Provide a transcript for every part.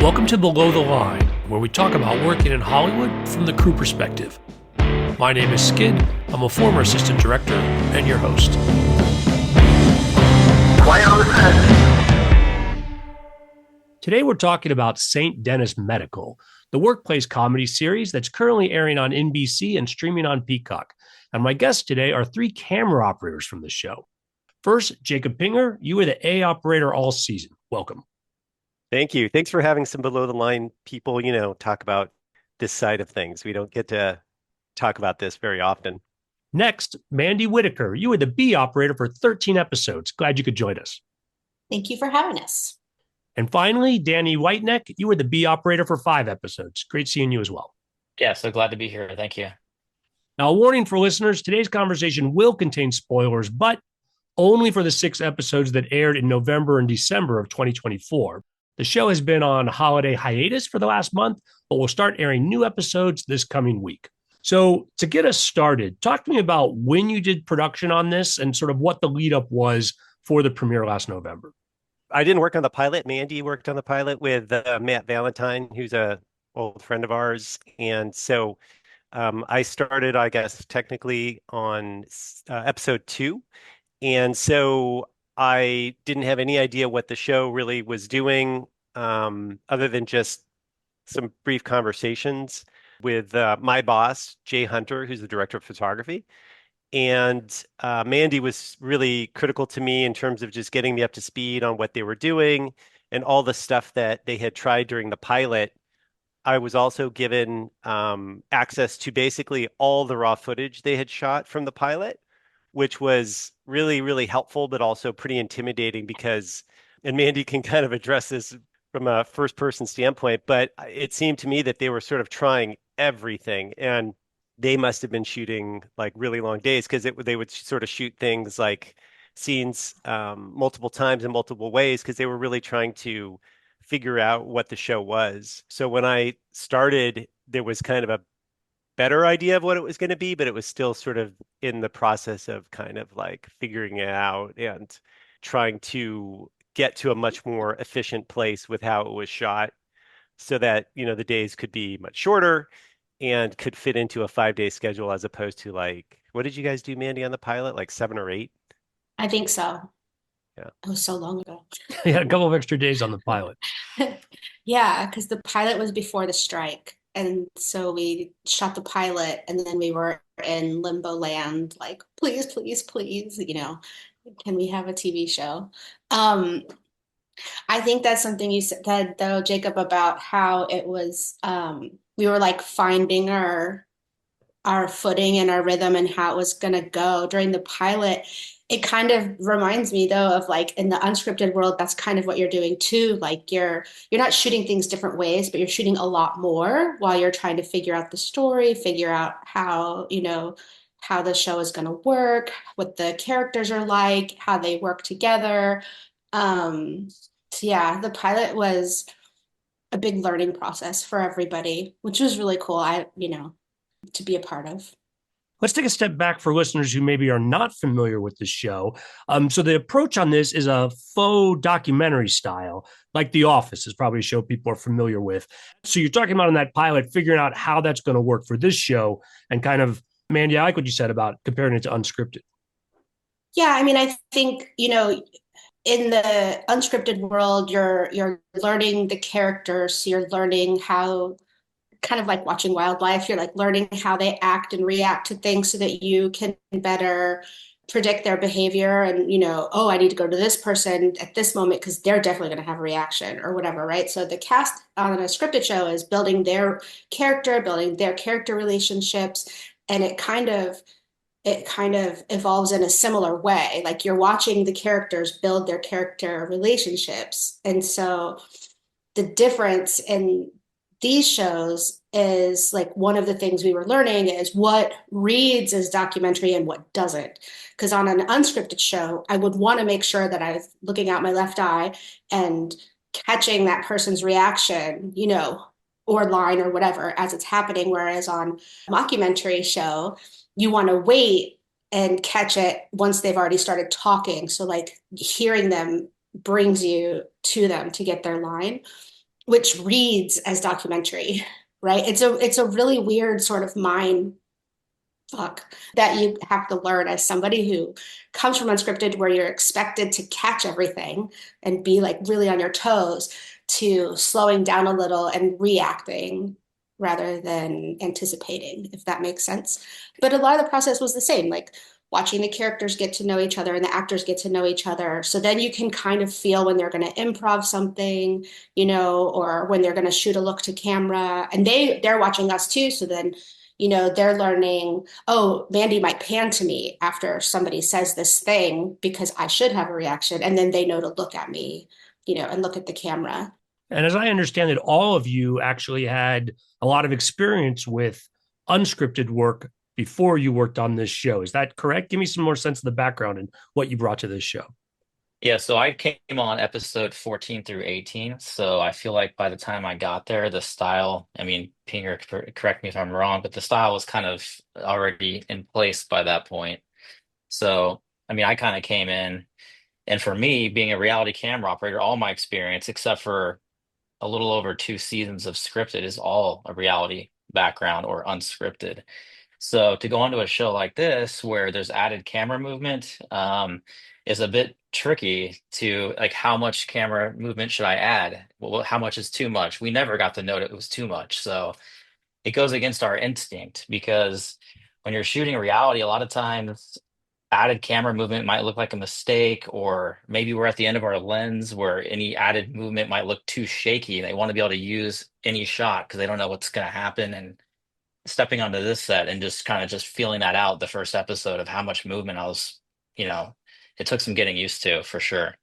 Welcome to Below the Line, where we talk about working in Hollywood from the crew perspective. My name is Skid. I'm a former assistant director and your host. Quiet on the set. Today we're talking about St. Denis Medical, the workplace comedy series that's currently airing on NBC and streaming on Peacock. And my guests today are three camera operators from the show. First, Jacob Pinger, you were the A operator all season. Welcome. Thank you. Thanks for having some below the line people, talk about this side of things. We don't get to talk about this very often. Next, Mande Whitaker, you were the B operator for 13 episodes. Glad you could join us. Thank you for having us. And finally, Danny Whiteneck, you were the B operator for 5 episodes. Great seeing you as well. Yeah, so glad to be here. Thank you. Now, a warning for listeners, today's conversation will contain spoilers, but only for the 6 episodes that aired in November and December of 2024. The show has been on holiday hiatus for the last month, but we'll start airing new episodes this coming week. So to get us started, talk to me about when you did production on this and sort of what the lead up was for the premiere last November. I didn't work on the pilot. Mande worked on the pilot with Matt Valentine, who's a old friend of ours. And so I started, I guess, technically on episode 2. And so I didn't have any idea what the show really was doing, other than just some brief conversations with my boss, Jay Hunter, who's the director of photography. And Mande was really critical to me in terms of just getting me up to speed on what they were doing and all the stuff that they had tried during the pilot. I was also given access to basically all the raw footage they had shot from the pilot, which was really, really helpful, but also pretty intimidating because, and Mande can kind of address this from a first person standpoint, but it seemed to me that they were sort of trying everything, and they must have been shooting like really long days because they would sort of shoot things like scenes multiple times in multiple ways because they were really trying to figure out what the show was. So when I started, there was kind of a better idea of what it was going to be, but it was still sort of in the process of kind of like figuring it out and trying to get to a much more efficient place with how it was shot so that, the days could be much shorter and could fit into a 5-day schedule as opposed to like, what did you guys do, Mande, on the pilot? Like 7 or 8? I think so. Yeah. It was so long ago. You had a couple of extra days on the pilot. Yeah, because the pilot was before the strike. And so we shot the pilot and then we were in limbo land, like, please, please, please, can we have a TV show? I think that's something you said, though, Jacob, about how it was, we were like finding our footing and our rhythm and how it was going to go during the pilot. It kind of reminds me, though, of like in the unscripted world, that's kind of what you're doing too. Like you're not shooting things different ways, but you're shooting a lot more while you're trying to figure out the story, figure out how the show is going to work, what the characters are like, how they work together. So yeah, the pilot was a big learning process for everybody, which was really cool, to be a part of. Let's take a step back for listeners who maybe are not familiar with the show. So the approach on this is a faux documentary style, like The Office is probably a show people are familiar with. So you're talking about in that pilot, figuring out how that's going to work for this show and kind of, Mande, I like what you said about comparing it to unscripted. Yeah, I mean, I think, in the unscripted world, you're learning the characters, so you're learning how, kind of like watching wildlife, you're like learning how they act and react to things so that you can better predict their behavior and, oh, I need to go to this person at this moment because they're definitely going to have a reaction or whatever, right? So the cast on a scripted show is building their character relationships, and it kind of evolves in a similar way. Like you're watching the characters build their character relationships. And so the difference in these shows is like one of the things we were learning is what reads as documentary and what doesn't. Because on an unscripted show, I would want to make sure that I was looking out my left eye and catching that person's reaction, or line or whatever as it's happening. Whereas on a mockumentary show, you want to wait and catch it once they've already started talking. So like hearing them brings you to them to get their line. which reads as documentary, right? It's a really weird sort of mind fuck that you have to learn as somebody who comes from unscripted, where you're expected to catch everything and be like really on your toes, to slowing down a little and reacting rather than anticipating, if that makes sense. But a lot of the process was the same, like watching the characters get to know each other and the actors get to know each other. So then you can kind of feel when they're going to improv something, or when they're going to shoot a look to camera, and they're watching us too. So then, they're learning, oh, Mandy might pan to me after somebody says this thing because I should have a reaction. And then they know to look at me, and look at the camera. And as I understand it, all of you actually had a lot of experience with unscripted work before you worked on this show. Is that correct? Give me some more sense of the background and what you brought to this show. Yeah, so I came on episode 14 through 18. So I feel like by the time I got there, the style, I mean, Pinger, correct me if I'm wrong, but the style was kind of already in place by that point. So, I mean, I kind of came in, and for me, being a reality camera operator, all my experience, except for a little over 2 seasons of scripted, is all a reality background or unscripted. So to go onto a show like this where there's added camera movement, is a bit tricky to like how much camera movement should I add? Well, how much is too much? We never got to know it was too much. So it goes against our instinct because when you're shooting reality, a lot of times added camera movement might look like a mistake, or maybe we're at the end of our lens where any added movement might look too shaky. They want to be able to use any shot because they don't know what's going to happen. And stepping onto this set and just kind of just feeling that out the first episode of how much movement you know, it took some getting used to for sure.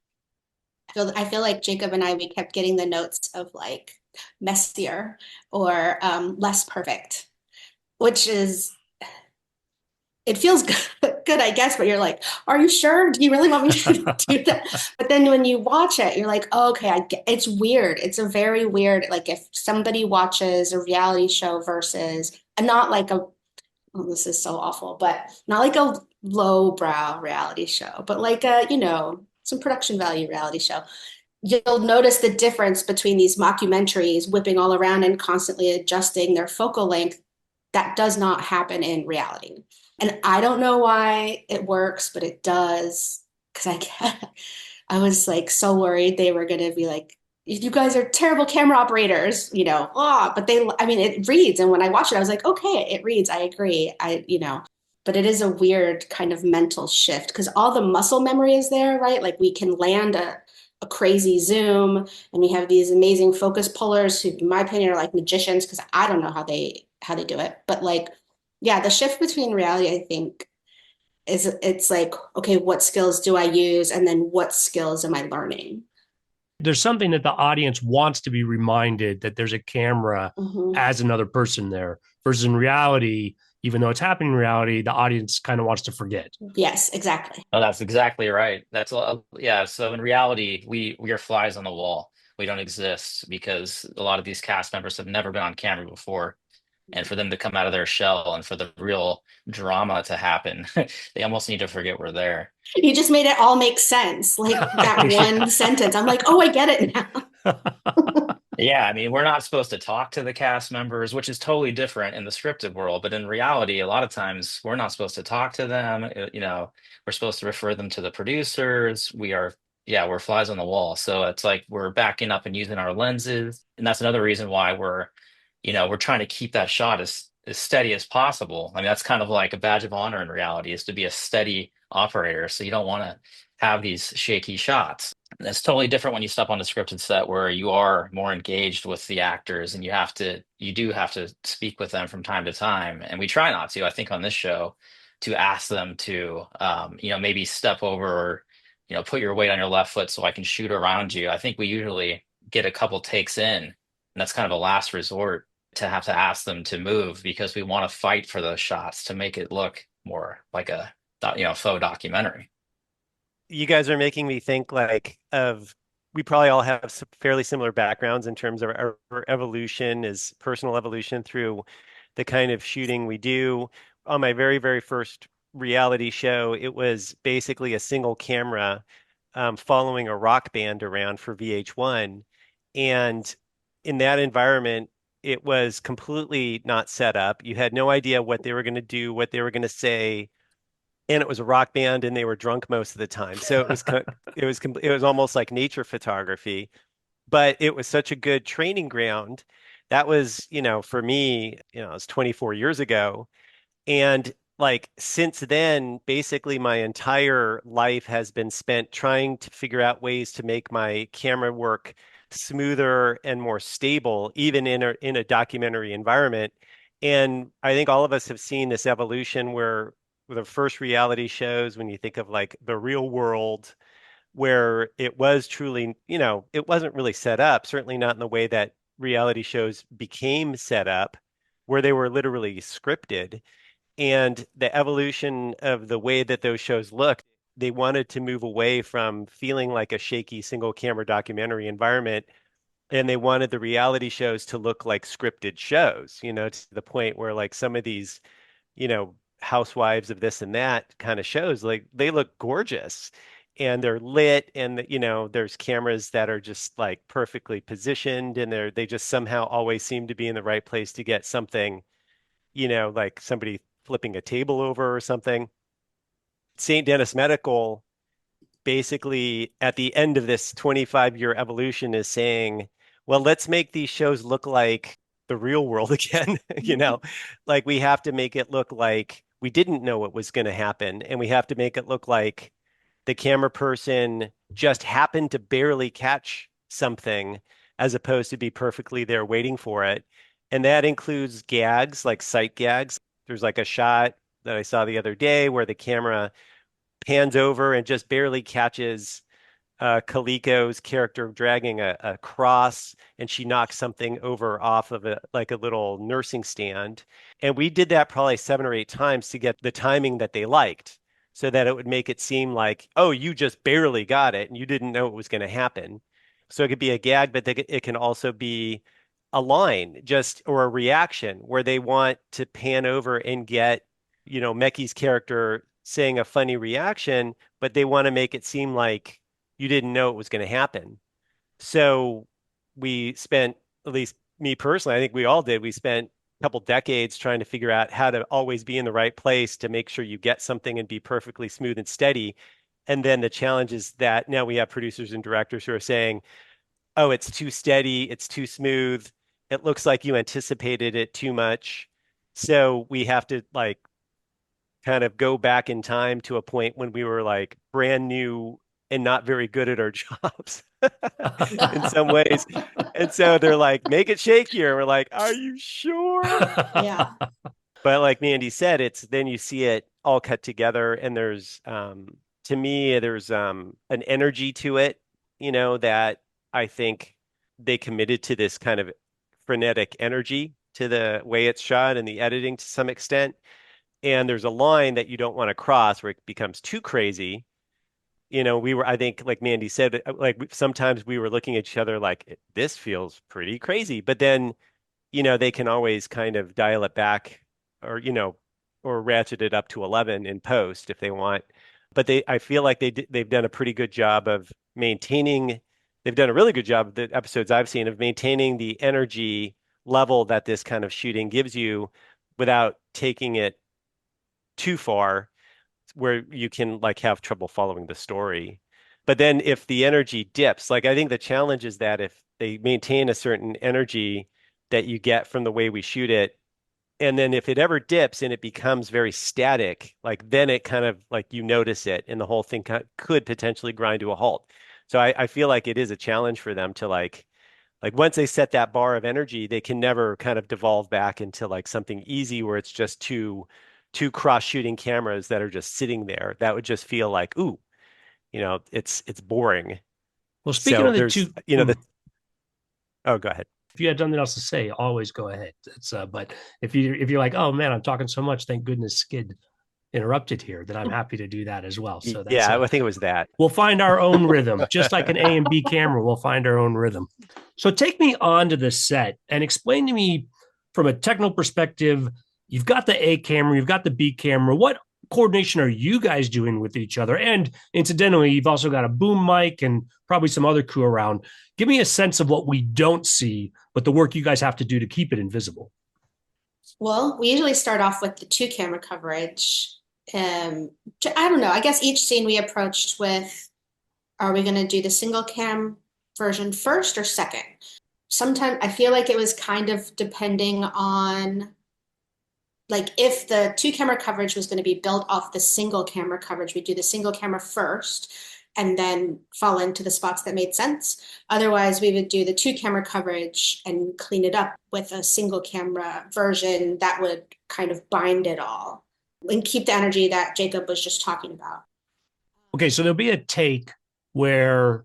I feel like Jacob and I, we kept getting the notes of like messier or less perfect, which is, it feels good, I guess, but you're like, are you sure? Do you really want me to do that? But then when you watch it, you're like, oh, okay, it's weird. It's a very weird, like if somebody watches a reality show versus, not like a, oh, this is so awful, but not like a lowbrow reality show, but like a, some production value reality show. You'll notice the difference between these mockumentaries whipping all around and constantly adjusting their focal length. That does not happen in reality. And I don't know why it works, but it does. Because I was like so worried they were going to be like, you guys are terrible camera operators, but I mean, it reads. And when I watched it, I was like, okay, it reads. I agree. But it is a weird kind of mental shift because all the muscle memory is there, right? Like we can land a crazy zoom, and we have these amazing focus pullers who, in my opinion, are like magicians because I don't know how they do it. But like, yeah, the shift between reality, I think, it's like, okay, what skills do I use? And then what skills am I learning? There's something that the audience wants to be reminded that there's a camera Hmm. as another person there versus in reality, even though it's happening in reality, the audience kind of wants to forget. Yes, exactly. Oh, that's exactly right. Yeah. So in reality, we are flies on the wall. We don't exist because a lot of these cast members have never been on camera before. And for them to come out of their shell and for the real drama to happen, they almost need to forget we're there. You just made it all make sense. Like that one sentence. I'm like, oh, I get it now. Yeah, I mean, we're not supposed to talk to the cast members, which is totally different in the scripted world. But in reality, a lot of times we're not supposed to talk to them. We're supposed to refer them to the producers. Yeah, we're flies on the wall. So it's like we're backing up and using our lenses. And that's another reason why we're trying to keep that shot as steady as possible. I mean, that's kind of like a badge of honor in reality is to be a steady operator. So you don't want to have these shaky shots. It's totally different when you step on a scripted set where you are more engaged with the actors and you do have to speak with them from time to time. And we try not to, I think on this show, to ask them to, maybe step over or, put your weight on your left foot so I can shoot around you. I think we usually get a couple takes in, and that's kind of a last resort to have to ask them to move because we want to fight for those shots to make it look more like a, faux documentary. You guys are making me think like of we probably all have some fairly similar backgrounds in terms of our evolution is personal evolution through the kind of shooting we do. On my very, very first reality show, it was basically a single camera following a rock band around for VH1. And in that environment, it was completely not set up. You had no idea what they were going to do, what they were going to say, and it was a rock band, and they were drunk most of the time. So it was almost like nature photography, but it was such a good training ground. That was, for me, it was 24 years ago. And like since then, basically my entire life has been spent trying to figure out ways to make my camera work smoother and more stable, even in a documentary environment. And I think all of us have seen this evolution where the first reality shows, when you think of like the real world, where it was truly, it wasn't really set up, certainly not in the way that reality shows became set up, where they were literally scripted. And the evolution of the way that those shows looked, they wanted to move away from feeling like a shaky single camera documentary environment. And they wanted the reality shows to look like scripted shows, to the point where like some of these, housewives of this and that kind of shows, like they look gorgeous and they're lit, and there's cameras that are just like perfectly positioned, and they just somehow always seem to be in the right place to get something, like somebody flipping a table over or something. St. Denis Medical, basically at the end of this 25-year evolution, is saying, well, let's make these shows look like the real world again. Like we have to make it look like we didn't know what was going to happen, and we have to make it look like the camera person just happened to barely catch something, as opposed to be perfectly there waiting for it. And that includes gags, like sight gags. There's like a shot that I saw the other day where the camera pans over and just barely catches Kaliko's character dragging a cross, and she knocks something over off of like a little nursing stand. And we did that probably 7 or 8 times to get the timing that they liked, so that it would make it seem like, oh, you just barely got it and you didn't know it was going to happen. So it could be a gag, but it can also be a line, just, or a reaction where they want to pan over and get, Meki's character saying a funny reaction, but they want to make it seem like you didn't know it was going to happen. So we spent, at least me personally, I think we all did, we spent a couple decades trying to figure out how to always be in the right place to make sure you get something and be perfectly smooth and steady. And then the challenge is that now we have producers and directors who are saying, oh, it's too steady, it's too smooth, it looks like you anticipated it too much. So we have to like kind of go back in time to a point when we were like brand new and not very good at our jobs in some ways. And so they're like, make it shakier. We're like, are you sure? Yeah. But like Mandy said, it's then you see it all cut together, and there's to me, there's an energy to it, that I think they committed to this kind of frenetic energy to the way it's shot and the editing to some extent. And there's a line that you don't want to cross where it becomes too crazy. I think, like Mandy said, sometimes we were looking at each other like, this feels pretty crazy. But then, they can always kind of dial it back, or, or ratchet it up to 11 in post if they want. But I feel like they've done a pretty good job of maintaining, they've done a really good job, the episodes I've seen, of maintaining the energy level that this kind of shooting gives you without taking it too far where you can like have trouble following the story. But then if the energy dips, like I think the challenge is that if they maintain a certain energy that you get from the way we shoot it, and then if it ever dips and it becomes very static, like then it kind of like you notice it and the whole thing could potentially grind to a halt. So I feel like it is a challenge for them to like once they set that bar of energy, they can never kind of devolve back into like something easy where it's just two cross shooting cameras that are just sitting there. That would just feel like, ooh, it's boring. Well, speaking So of the there's, two, oh, go ahead. if you had something else to say, always go ahead. It's but if you're like, oh man, I'm talking so much, thank goodness Skid interrupted here, then I'm happy to do that as well. So that's Yeah, I think it was that. we'll find our own rhythm, just like an A and B camera. We'll find our own rhythm. So take me on to the set and explain to me from a technical perspective. You've got the A camera, you've got the B camera. What coordination are you guys doing with each other? And incidentally, you've also got a boom mic and probably some other crew around. Give me a sense of what we don't see, but the work you guys have to do to keep it invisible. Well, we usually start off with the two camera coverage. I don't know. I guess each scene we approached with, are we going to do the single cam version first or second? Sometimes I feel like it was kind of depending on, like, if the two camera coverage was going to be built off the single camera coverage, we do the single camera first and then fall into the spots that made sense. Otherwise, we would do the two camera coverage and clean it up with a single camera version that would kind of bind it all and keep the energy that Jacob was just talking about. Okay, so there'll be a take where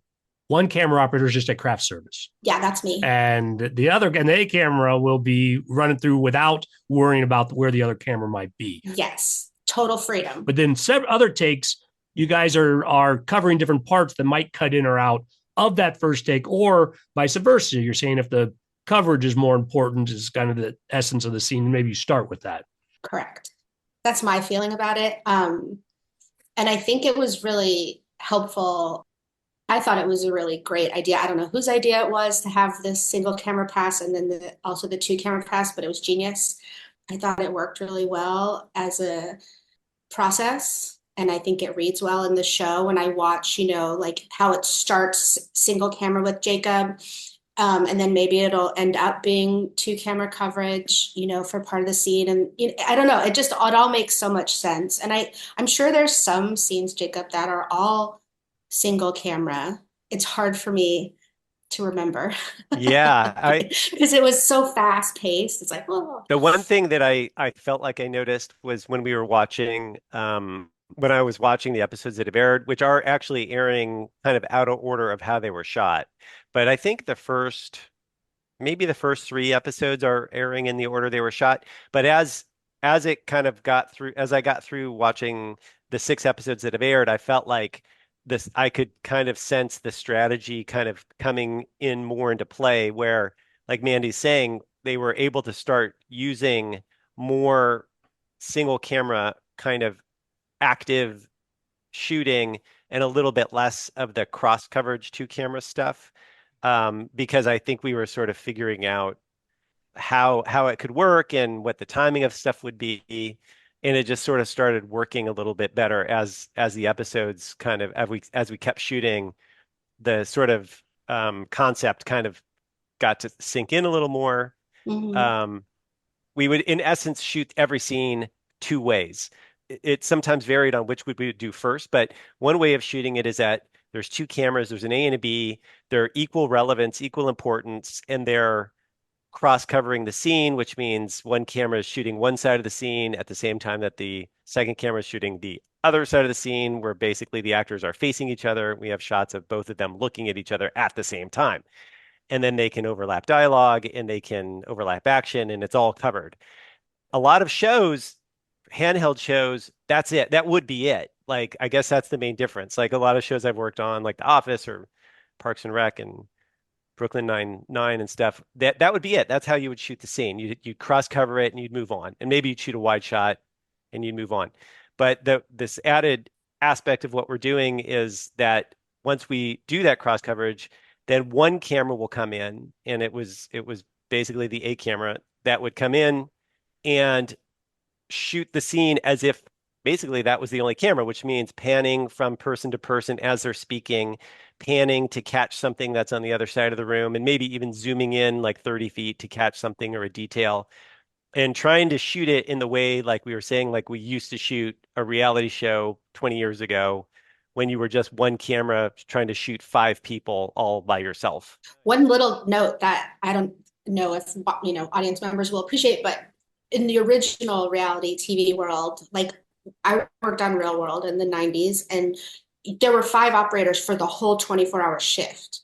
one camera operator is just at craft service. Yeah, that's me. And the A camera will be running through without worrying about where the other camera might be. Yes, total freedom. But then several other takes, you guys are covering different parts that might cut in or out of that first take, or vice versa. You're saying if the coverage is more important, is kind of the essence of the scene, maybe you start with that. Correct. That's my feeling about it. And I think it was really helpful. I thought it was a really great idea. I don't know whose idea it was to have this single camera pass and then also the two camera pass, but it was genius. I thought it worked really well as a process. And I think it reads well in the show when I watch, like how it starts single camera with Jacob. And then maybe it'll end up being two camera coverage, for part of the scene. And I don't know, it all makes so much sense. And I'm sure there's some scenes, Jacob, that are all single camera. It's hard for me to remember. Yeah, because it was so fast paced. It's like, oh. The one thing that I felt like I noticed was when we were watching, when I was watching the episodes that have aired, which are actually airing kind of out of order of how they were shot. But I think maybe the first three episodes are airing in the order they were shot. But as it kind of as I got through watching the 6 episodes that have aired, I felt like I could kind of sense the strategy kind of coming in more into play where, like Mandy's saying, they were able to start using more single camera kind of active shooting and a little bit less of the cross coverage two camera stuff. Because I think we were sort of figuring out how it could work and what the timing of stuff would be. And it just sort of started working a little bit better as the episodes kind of, as we kept shooting, the sort of concept kind of got to sink in a little more. Mm-hmm. We would, in essence, shoot every scene 2 ways. It sometimes varied on which we would do first, but one way of shooting it is that there's 2 cameras, there's an A and a B, they're equal relevance, equal importance, and they're cross-covering the scene, which means one camera is shooting one side of the scene at the same time that the second camera is shooting the other side of the scene, where basically the actors are facing each other. We have shots of both of them looking at each other at the same time. And then they can overlap dialogue and they can overlap action, and it's all covered. A lot of shows, handheld shows, that's it. That would be it. Like, I guess that's the main difference. Like a lot of shows I've worked on, like The Office or Parks and Rec and Brooklyn Nine-Nine and stuff, that would be it. That's how you would shoot the scene. You'd cross cover it and you'd move on. And maybe you'd shoot a wide shot and you'd move on. But this added aspect of what we're doing is that once we do that cross coverage, then one camera will come in, and it was basically the A camera that would come in and shoot the scene as if basically that was the only camera, which means panning from person to person as they're speaking, panning to catch something that's on the other side of the room, and maybe even zooming in like 30 feet to catch something or a detail, and trying to shoot it in the way, like we were saying, like we used to shoot a reality show 20 years ago when you were just one camera trying to shoot 5 people all by yourself. One little note that I don't know if audience members will appreciate, but in the original reality TV world, like I worked on Real World in the 90s, and there were 5 operators for the whole 24-hour shift.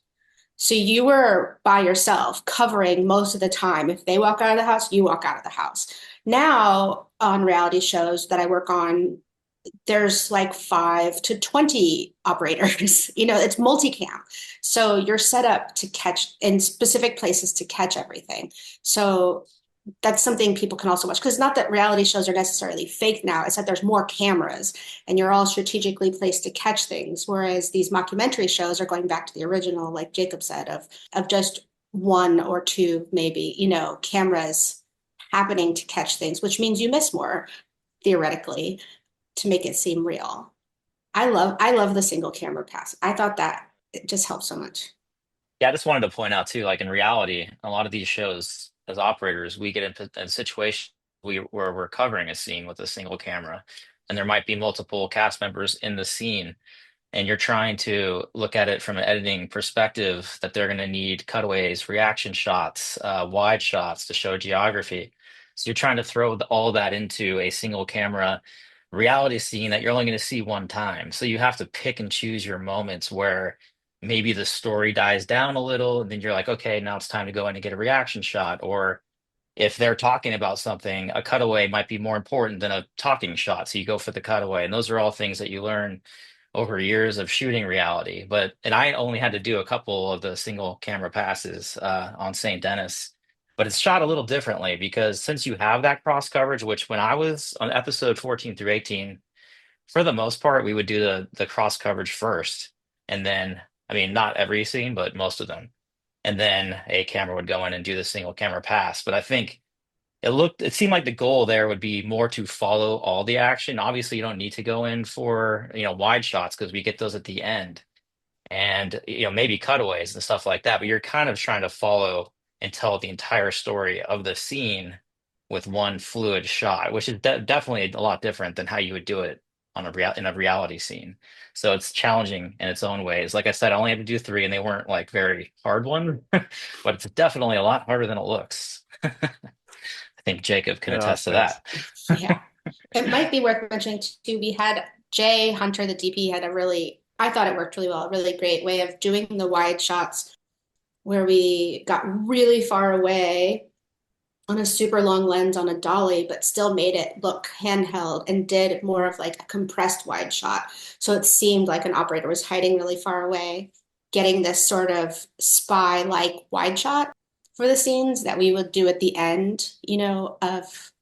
So you were by yourself covering most of the time. If they walk out of the house, you walk out of the house. Now on reality shows that I work on, there's like 5 to 20 operators. It's multicam. So you're set up to catch in specific places to catch everything. So that's something people can also watch, because not that reality shows are necessarily fake now, it's that there's more cameras and you're all strategically placed to catch things, whereas these mockumentary shows are going back to the original, like Jacob said, of just one or two maybe, cameras happening to catch things, which means you miss more theoretically to make it seem real. I love the single camera pass. I thought that it just helped so much. Yeah, I just wanted to point out too, like in reality, a lot of these shows as operators, we get into a situation where we're covering a scene with a single camera, and there might be multiple cast members in the scene, and you're trying to look at it from an editing perspective that they're going to need cutaways, reaction shots, wide shots to show geography. So you're trying to throw all that into a single camera reality scene that you're only going to see one time. So you have to pick and choose your moments where maybe the story dies down a little, and then you're like, okay, now it's time to go in and get a reaction shot. Or if they're talking about something, a cutaway might be more important than a talking shot. So you go for the cutaway. And those are all things that you learn over years of shooting reality. And I only had to do a couple of the single camera passes on St. Denis, but it's shot a little differently because since you have that cross coverage, which when I was on episode 14 through 18, for the most part, we would do the cross coverage first. And then, I mean, not every scene, but most of them. And then a camera would go in and do the single camera pass. But I think it seemed like the goal there would be more to follow all the action. Obviously, you don't need to go in for, wide shots because we get those at the end and, maybe cutaways and stuff like that. But you're kind of trying to follow and tell the entire story of the scene with one fluid shot, which is definitely a lot different than how you would do it in a reality scene. So it's challenging in its own ways. Like I said, I only had to do three and they weren't like very hard ones, but it's definitely a lot harder than it looks. I think Jacob can Oh, attest to thanks. that. Yeah. It might be worth mentioning too. We had Jay Hunter, the DP, had I thought it worked really well, a really great way of doing the wide shots where we got really far away on a super long lens on a dolly, but still made it look handheld and did more of like a compressed wide shot. So it seemed like an operator was hiding really far away, getting this sort of spy-like wide shot for the scenes that we would do at the end,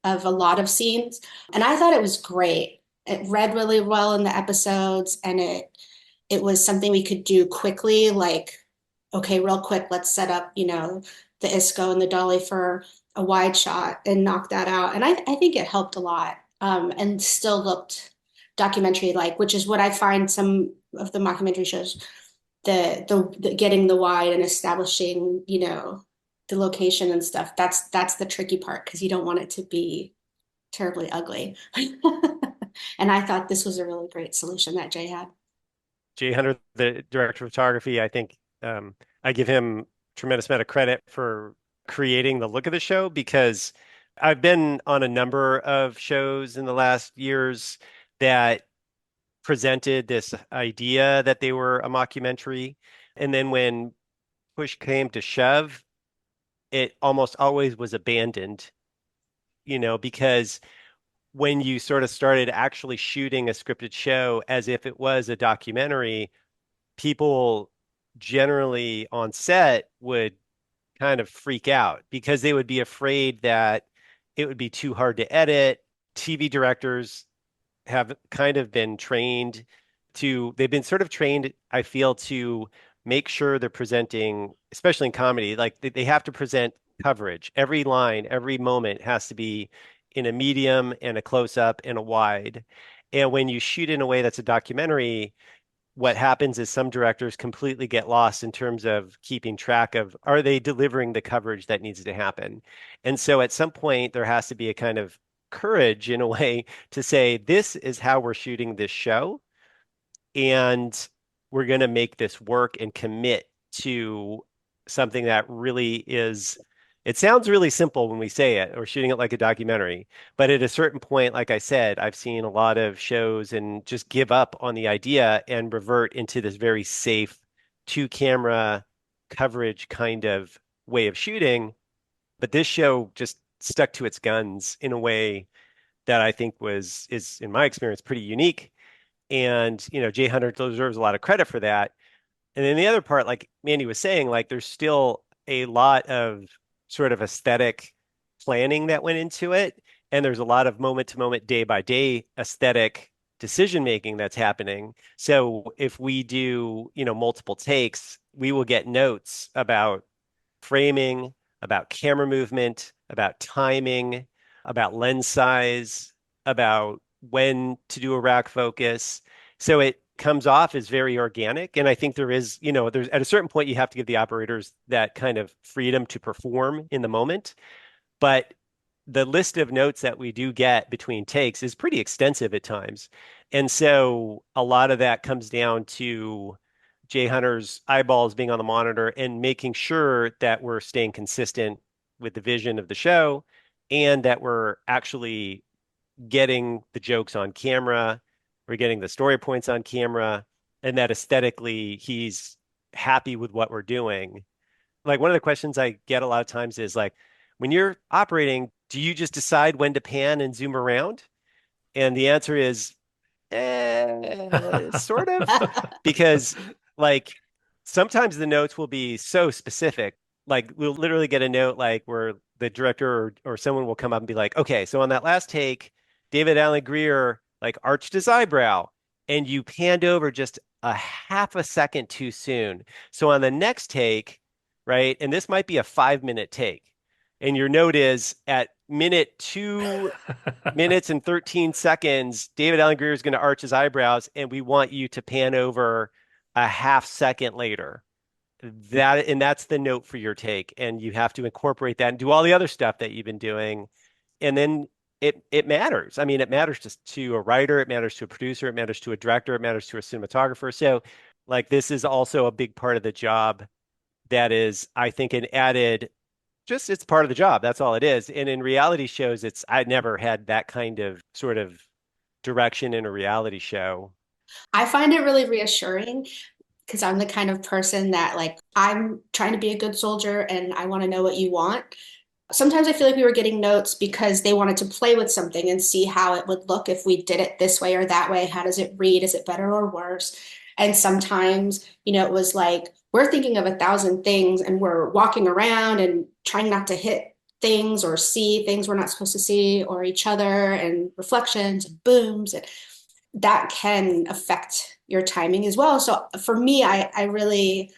of a lot of scenes. And I thought it was great. It read really well in the episodes, and it was something we could do quickly, like, okay, real quick, let's set up, the ISCO and the dolly for a wide shot and knock that out. And I think it helped a lot, and still looked documentary like, which is what I find some of the mockumentary shows, the getting the wide and establishing, the location and stuff. That's the tricky part because you don't want it to be terribly ugly. And I thought this was a really great solution that Jay had. Jay Hunter, the director of photography, I think I give him tremendous amount of credit for creating the look of the show because I've been on a number of shows in the last years that presented this idea that they were a mockumentary. And then when push came to shove, it almost always was abandoned, because when you sort of started actually shooting a scripted show as if it was a documentary, people generally on set would kind of freak out because they would be afraid that it would be too hard to edit. TV directors have kind of been they've been sort of trained, I feel, to make sure they're presenting, especially in comedy, like they have to present coverage. Every line, every moment has to be in a medium and a close up and a wide. And when you shoot in a way that's a documentary, what happens is some directors completely get lost in terms of keeping track of are they delivering the coverage that needs to happen. And so at some point there has to be a kind of courage in a way to say this is how we're shooting this show and we're going to make this work and commit to something that really is, it sounds really simple when we say it or shooting it like a documentary, but at a certain point, like I said, I've seen a lot of shows and just give up on the idea and revert into this very safe two camera coverage kind of way of shooting. But this show just stuck to its guns in a way that I think is in my experience pretty unique. And, Jay Hunter deserves a lot of credit for that. And then the other part, like Mandy was saying, like there's still a lot of sort of aesthetic planning that went into it. And there's a lot of moment to moment, day by day aesthetic decision making that's happening. So if we do, multiple takes, we will get notes about framing, about camera movement, about timing, about lens size, about when to do a rack focus. So it comes off as very organic. And I think there is, there's at a certain point, you have to give the operators that kind of freedom to perform in the moment. But the list of notes that we do get between takes is pretty extensive at times. And so a lot of that comes down to Jay Hunter's eyeballs being on the monitor and making sure that we're staying consistent with the vision of the show and that we're actually getting the jokes on camera, we're getting the story points on camera, and that aesthetically he's happy with what we're doing. Like one of the questions I get a lot of times is like, when you're operating, do you just decide when to pan and zoom around? And the answer is, sort of, because like sometimes the notes will be so specific. Like we'll literally get a note like where the director or someone will come up and be like, okay, so on that last take, David Allen Greer like arched his eyebrow and you panned over just a half a second too soon. So on the next take, right, and this might be a 5 minute take, and your note is at minute 2 minutes and 13 seconds, David Allen Greer is going to arch his eyebrows, and we want you to pan over a half second later. That's the note for your take, and you have to incorporate that and do all the other stuff that you've been doing, and then it matters. I mean, it matters to a writer, it matters to a producer, it matters to a director, it matters to a cinematographer. So, like, this is also a big part of the job that is, I think, an added. Just it's part of the job. That's all it is. And in reality shows, I never had that kind of sort of direction in a reality show. I find it really reassuring because I'm the kind of person that like I'm trying to be a good soldier and I want to know what you want. Sometimes I feel like we were getting notes because they wanted to play with something and see how it would look if we did it this way or that way. How does it read? Is it better or worse? And sometimes, it was like we're thinking of 1,000 things and we're walking around and trying not to hit things or see things we're not supposed to see or each other and reflections and booms. And that can affect your timing as well. So for me, I really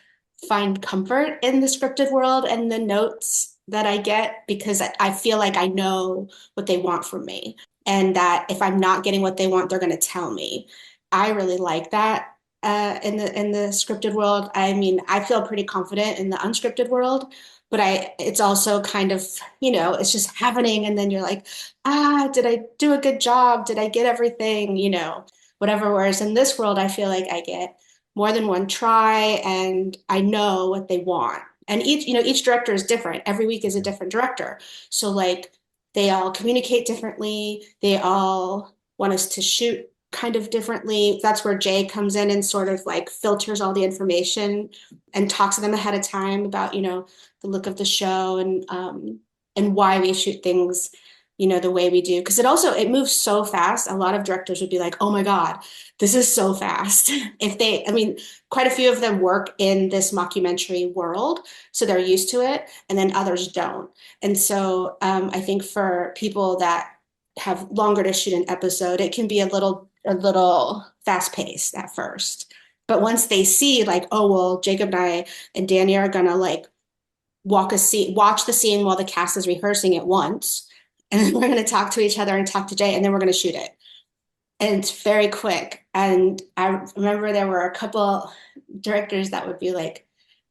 find comfort in the scripted world and the notes that I get because I feel like I know what they want from me. And that if I'm not getting what they want, they're going to tell me. I really like that in the scripted world. I mean, I feel pretty confident in the unscripted world, but it's also kind of, it's just happening. And then you're like, did I do a good job? Did I get everything? Whatever. Whereas in this world, I feel like I get more than one try and I know what they want. And each director is different. Every week is a different director. So like they all communicate differently. They all want us to shoot kind of differently. That's where Jay comes in and sort of like filters all the information and talks to them ahead of time about, the look of the show and why we shoot things, the way we do. Because it moves so fast. A lot of directors would be like, oh my God, this is so fast. Quite a few of them work in this mockumentary world, so they're used to it, and then others don't. And so I think for people that have longer to shoot an episode, it can be a little fast paced at first. But once they see like, oh, well, Jacob and I and Danny are gonna like watch the scene while the cast is rehearsing it once, and then we're gonna talk to each other and talk to Jay, and then we're gonna shoot it. And it's very quick. And I remember there were a couple directors that would be like,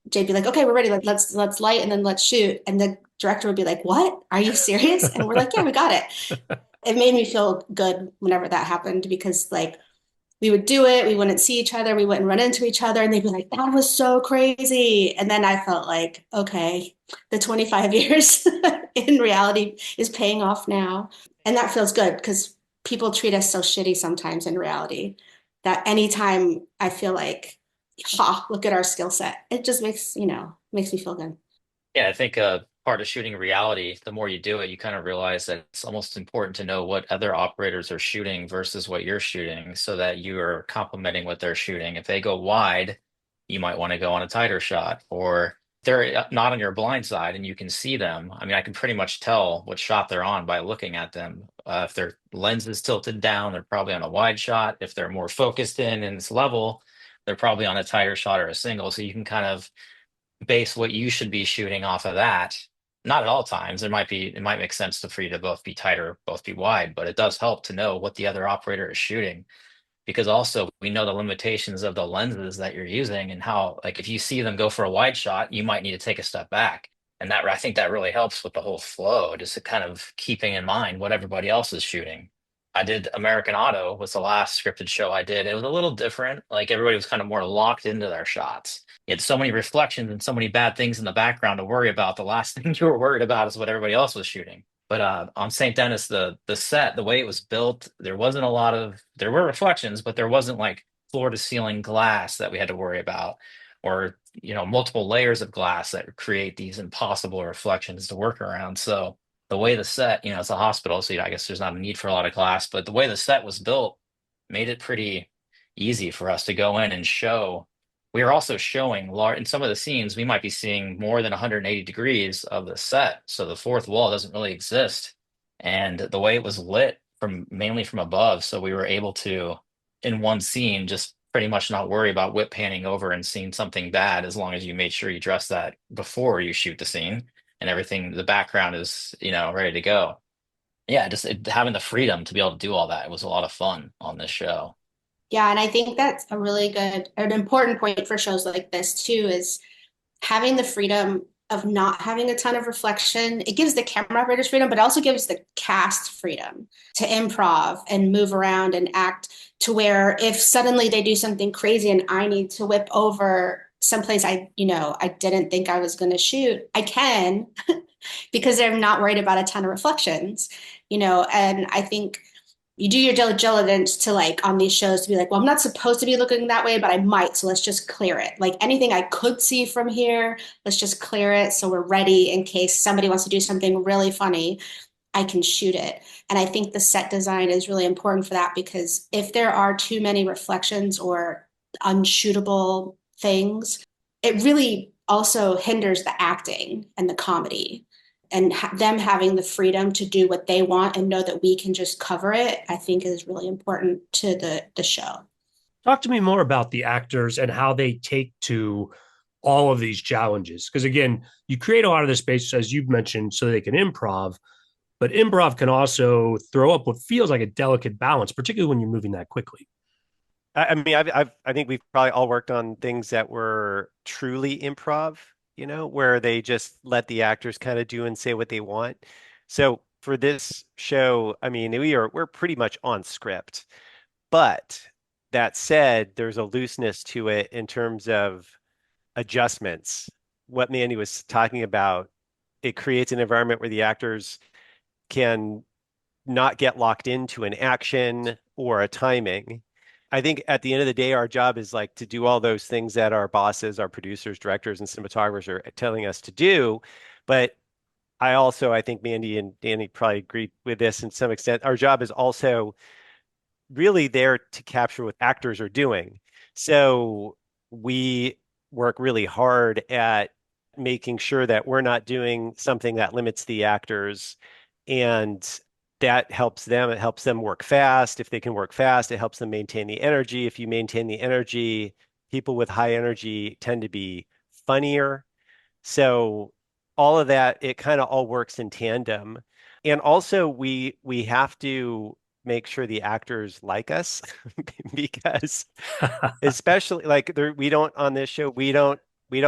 Jay'd be like, okay, we're ready. Let's light and then let's shoot. And the director would be like, what? Are you serious? And we're like, yeah, we got it. It made me feel good whenever that happened because like we would do it, we wouldn't see each other, we wouldn't run into each other, and they'd be like, that was so crazy. And then I felt like, okay, the 25 years in reality is paying off now. And that feels good because people treat us so shitty sometimes in reality that anytime I feel like, look at our skill set, it just makes me feel good. Yeah, I think part of shooting reality, the more you do it, you kind of realize that it's almost important to know what other operators are shooting versus what you're shooting so that you are complementing what they're shooting. If they go wide, you might want to go on a tighter shot. Or they're not on your blind side and you can see them. I mean, I can pretty much tell what shot they're on by looking at them. If their lens is tilted down, they're probably on a wide shot. If they're more focused in it's level, they're probably on a tighter shot or a single. So you can kind of base what you should be shooting off of that. Not at all times. It might make sense for you to both be tight or both be wide, but it does help to know what the other operator is shooting because also we know the limitations of the lenses that you're using and how, like, if you see them go for a wide shot, you might need to take a step back. And that I think that really helps with the whole flow, just to kind of keeping in mind what everybody else is shooting. I did American Auto was the last scripted show I did. It was a little different. Like everybody was kind of more locked into their shots. You had so many reflections and so many bad things in the background to worry about. The last thing you were worried about is what everybody else was shooting. But on St. Denis, the set, the way it was built, there were reflections, but there wasn't like floor to ceiling glass that we had to worry about, or multiple layers of glass that create these impossible reflections to work around. So the way the set, it's a hospital, so I guess there's not a need for a lot of glass, but the way the set was built made it pretty easy for us to go in and show. We are also showing large in some of the scenes, we might be seeing more than 180 degrees of the set. So the fourth wall doesn't really exist. And the way it was lit from mainly from above, so we were able to, in one scene, just pretty much not worry about whip panning over and seeing something bad as long as you made sure you dress that before you shoot the scene and everything, the background is, ready to go. Yeah, just having the freedom to be able to do all that, it was a lot of fun on this show. Yeah, and I think that's a really good, an important point for shows like this too, is having the freedom of not having a ton of reflection. It gives the camera operators freedom, but also gives the cast freedom to improv and move around and act, to where if suddenly they do something crazy and I need to whip over someplace I didn't think I was going to shoot, I can because they're not worried about a ton of reflections, and I think you do your due diligence to, like, on these shows, to be like, well, I'm not supposed to be looking that way, but I might, so let's just clear it. Like anything I could see from here, let's just clear it so we're ready in case somebody wants to do something really funny. I can shoot it. And I think the set design is really important for that, because if there are too many reflections or unshootable things, it really also hinders the acting and the comedy. And them having the freedom to do what they want and know that we can just cover it, I think is really important to the show. Talk to me more about the actors and how they take to all of these challenges. Because again, you create a lot of the space, as you've mentioned, so they can improv, but improv can also throw up what feels like a delicate balance, particularly when you're moving that quickly. I mean, I think we've probably all worked on things that were truly improv, where they just let the actors kind of do and say what they want. So for this show, I mean, we're pretty much on script. But that said, there's a looseness to it in terms of adjustments. What Mandy was talking about, it creates an environment where the actors can not get locked into an action or a timing. I think at the end of the day, our job is like to do all those things that our bosses, our producers, directors, and cinematographers are telling us to do. But I think Mandy and Danny probably agree with this in some extent. Our job is also really there to capture what actors are doing. So we work really hard at making sure that we're not doing something that limits the actors, and that helps them. It helps them work fast. If they can work fast, it helps them maintain the energy. If you maintain the energy, people with high energy tend to be funnier. So all of that, it kind of all works in tandem. And also we have to make sure the actors like us because especially like we don't on this show, we don't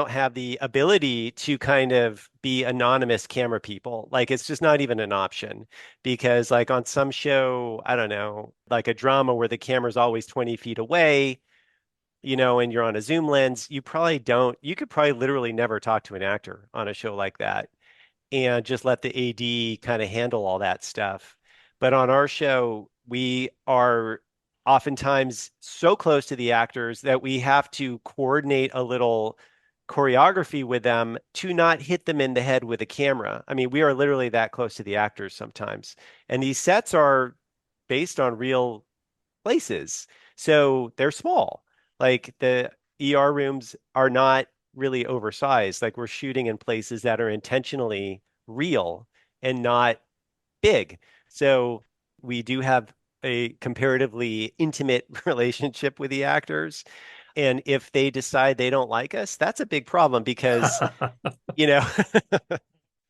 have the ability to kind of be anonymous camera people. Like it's just not even an option because like on some show, I don't know, like a drama where the camera's always 20 feet away, and you're on a zoom lens, you could probably literally never talk to an actor on a show like that and just let the AD kind of handle all that stuff. But on our show, we are oftentimes so close to the actors that we have to coordinate a little choreography with them to not hit them in the head with a camera. I mean, we are literally that close to the actors sometimes. And these sets are based on real places. So they're small. Like the ER rooms are not really oversized. Like we're shooting in places that are intentionally real and not big. So we do have a comparatively intimate relationship with the actors. And if they decide they don't like us, that's a big problem because, you know,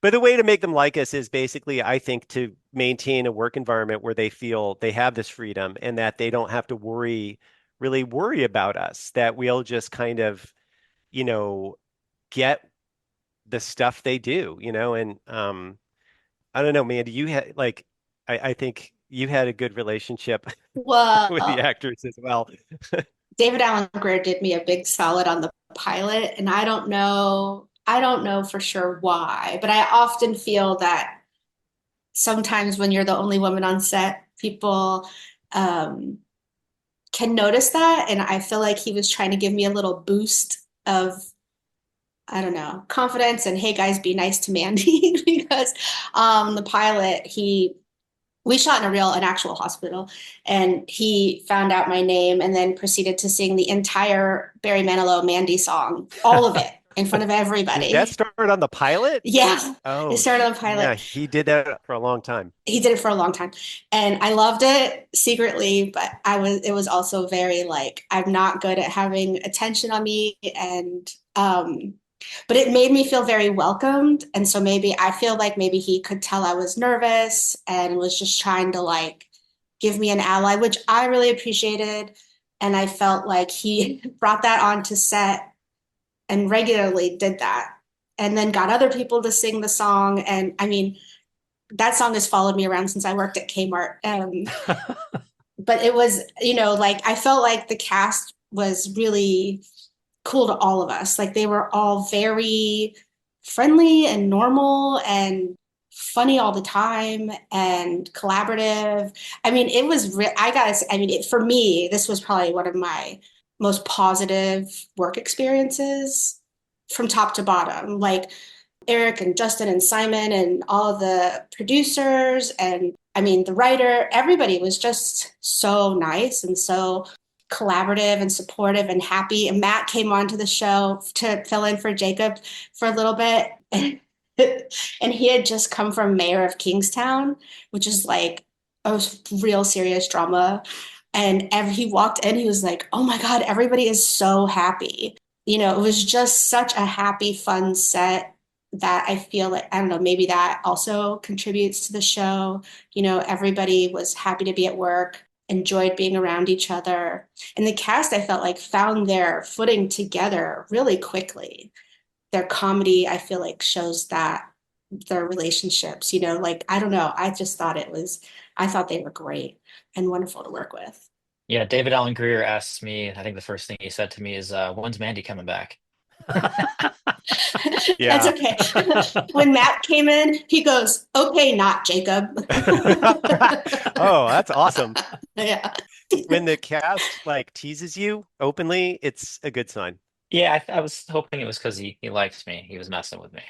but the way to make them like us is basically, I think, to maintain a work environment where they feel they have this freedom and that they don't have to really worry about us, that we'll just kind of, you know, get the stuff they do, and I don't know, Mandy, you had like, I think you had a good relationship with the Well, actors as well. David Allen Greer did me a big solid on the pilot, and I don't know for sure why, but I often feel that sometimes when you're the only woman on set, people um, can notice that, and I feel like he was trying to give me a little boost of, I don't know, confidence and hey guys, be nice to Mandy because the pilot, we shot in an actual hospital, and he found out my name and then proceeded to sing the entire Barry Manilow Mandy song, all of it in front of Did that everybody. start on the pilot? Yeah, it Oh, started on the yeah, pilot. he did that for a long time. He did it for a long time, and I loved it secretly, but it was also very like, I'm not good at having attention on me, and but it made me feel very welcomed, and so maybe I feel like maybe he could tell I was nervous and was just trying to like give me an ally, which I really appreciated, and I felt like he brought that onto set and regularly did that, and then got other people to sing the song, and I mean that song has followed me around since I worked at Kmart. But it was, like I felt like the cast was really cool to all of us. Like they were all very friendly and normal and funny all the time and collaborative. I mean, it was real. I gotta say, I mean, for me, this was probably one of my most positive work experiences from top to bottom. Like Eric and Justin and Simon and all of the producers and I mean the writer, everybody was just so nice and so collaborative and supportive and happy. And Matt came onto the show to fill in for Jacob for a little bit. And he had just come from Mayor of Kingstown, which is like a real serious drama. And he walked in, he was like, oh my God, everybody is so happy. It was just such a happy, fun set that I feel like, I don't know, maybe that also contributes to the show. Everybody was happy to be at work, enjoyed being around each other. And the cast, I felt like, found their footing together really quickly. Their comedy, I feel like, shows that their relationships, like, I don't know. I thought they were great and wonderful to work with. Yeah, David Allen Greer asked me, I think the first thing he said to me is, when's Mandy coming back? That's Yeah. okay. When Matt came in, he goes, okay, not Jacob. Oh, that's awesome. Yeah. When the cast like teases you openly, it's a good sign. Yeah, I was hoping it was because he likes me. He was messing with me.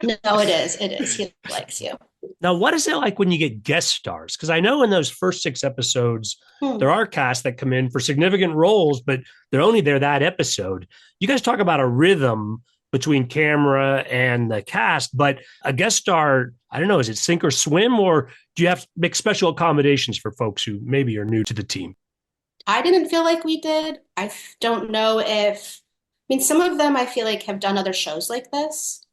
No, it is. It is. He likes you. Now, what is it like when you get guest stars? Because I know in those first 6 episodes, Hmm. there are casts that come in for significant roles, but they're only there that episode. You guys talk about a rhythm between camera and the cast, but a guest star, I don't know, is it sink or swim, or do you have to make special accommodations for folks who maybe are new to the team? I didn't feel like we did. Don't know I mean, some of them I feel like have done other shows like this.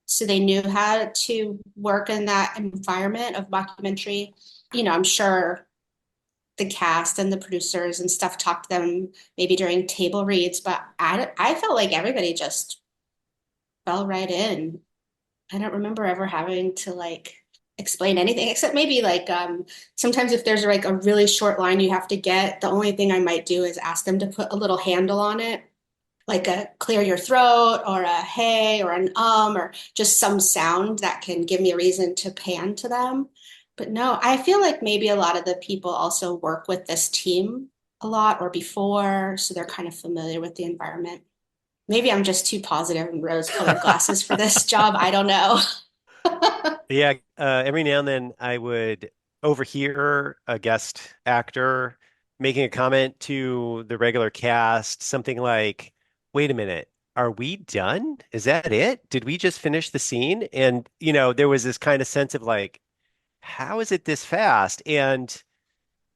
So they knew how to work in that environment of mockumentary. I'm sure the cast and the producers and stuff talked to them maybe during table reads, but I felt like everybody just fell right in. I don't remember ever having to like explain anything except maybe like sometimes if there's like a really short line you have to get, the only thing I might do is ask them to put a little handle on it, like a clear your throat or a hey or an or just some sound that can give me a reason to pan to them. But no, I feel like maybe a lot of the people also work with this team a lot or before, so they're kind of familiar with the environment. Maybe I'm just too positive and rose-colored glasses for this job. I don't know. Yeah, every now and then I would overhear a guest actor making a comment to the regular cast, something like, wait a minute, are we done? Is that it? Did we just finish the scene? And, there was this kind of sense of like, how is it this fast? And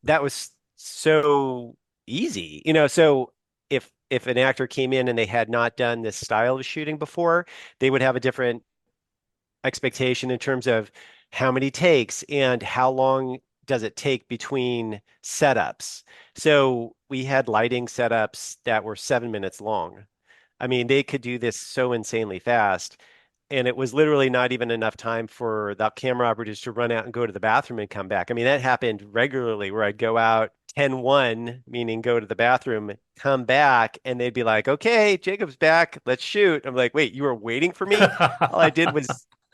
that was so easy. So if an actor came in and they had not done this style of shooting before, they would have a different expectation in terms of how many takes and how long does it take between setups. So we had lighting setups that were 7 minutes long. I mean, they could do this so insanely fast. And it was literally not even enough time for the camera operators to run out and go to the bathroom and come back. I mean, that happened regularly where I'd go out 10-1, meaning go to the bathroom, come back, and they'd be like, okay, Jacob's back. Let's shoot. I'm like, wait, you were waiting for me? All I did was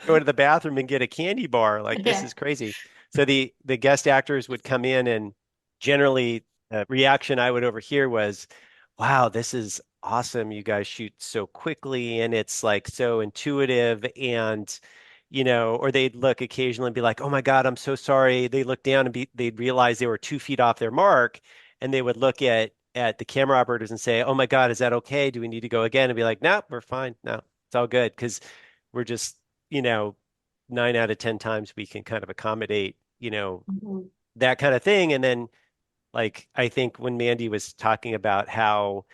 go to the bathroom and get a candy bar. Like, this Yeah. is crazy. So the guest actors would come in, and generally the reaction I would overhear was, wow, this is awesome. You guys shoot so quickly and it's like so intuitive. And, or they'd look occasionally and be like, oh my God, I'm so sorry. They look down and they'd realize they were 2 feet off their mark. And they would look at the camera operators and say, oh my God, is that okay? Do we need to go again? And be like, no, we're fine. No, it's all good. Because we're just, you know, 9 out of 10 times we can kind of accommodate, Mhm. that kind of thing. And then, like, I think when Mandy was talking about how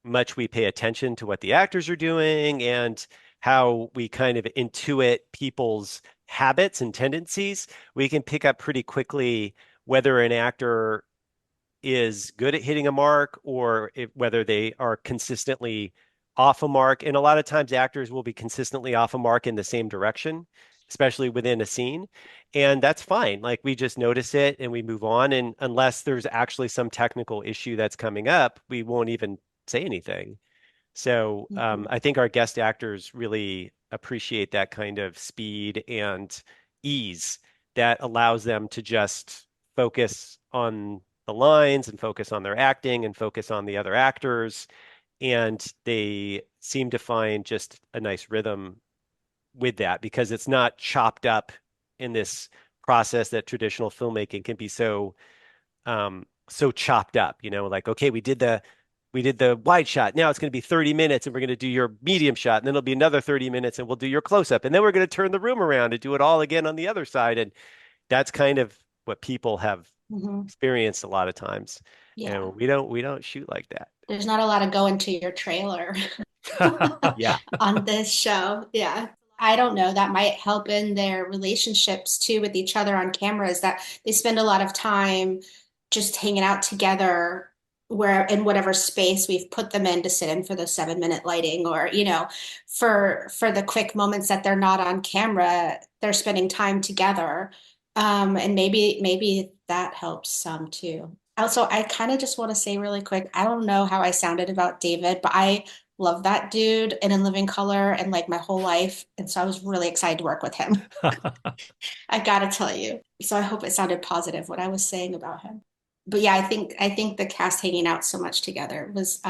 much we pay attention to what the actors are doing and how we kind of intuit people's habits and tendencies, we can pick up pretty quickly whether an actor is good at hitting a mark or whether they are consistently off a mark. And a lot of times actors will be consistently off a mark in the same direction, especially within a scene. And that's fine. Like, we just notice it and we move on. And unless there's actually some technical issue that's coming up, we won't even say anything. So Mhm. I think our guest actors really appreciate that kind of speed and ease that allows them to just focus on the lines and focus on their acting and focus on the other actors. And they seem to find just a nice rhythm with that because it's not chopped up in this process that traditional filmmaking can be so chopped up, like, okay, we did the wide shot. Now it's going to be 30 minutes and we're going to do your medium shot. And then it'll be another 30 minutes and we'll do your close up. And then we're going to turn the room around and do it all again on the other side. And that's kind of what people have Mhm. experienced a lot of times. Yeah. And we don't shoot like that. There's not a lot of going to your trailer Yeah. on this show. Yeah. I don't know. That might help in their relationships too with each other on camera, is that they spend a lot of time just hanging out together where in whatever space we've put them in to sit in for the 7 minute lighting, or, for the quick moments that they're not on camera, they're spending time together. And maybe that helps some too. Also, I kind of just want to say really quick, I don't know how I sounded about David, but I love that dude and In Living Color and like my whole life. And so I was really excited to work with him. I gotta tell you. So I hope it sounded positive what I was saying about him. But yeah, I think the cast hanging out so much together was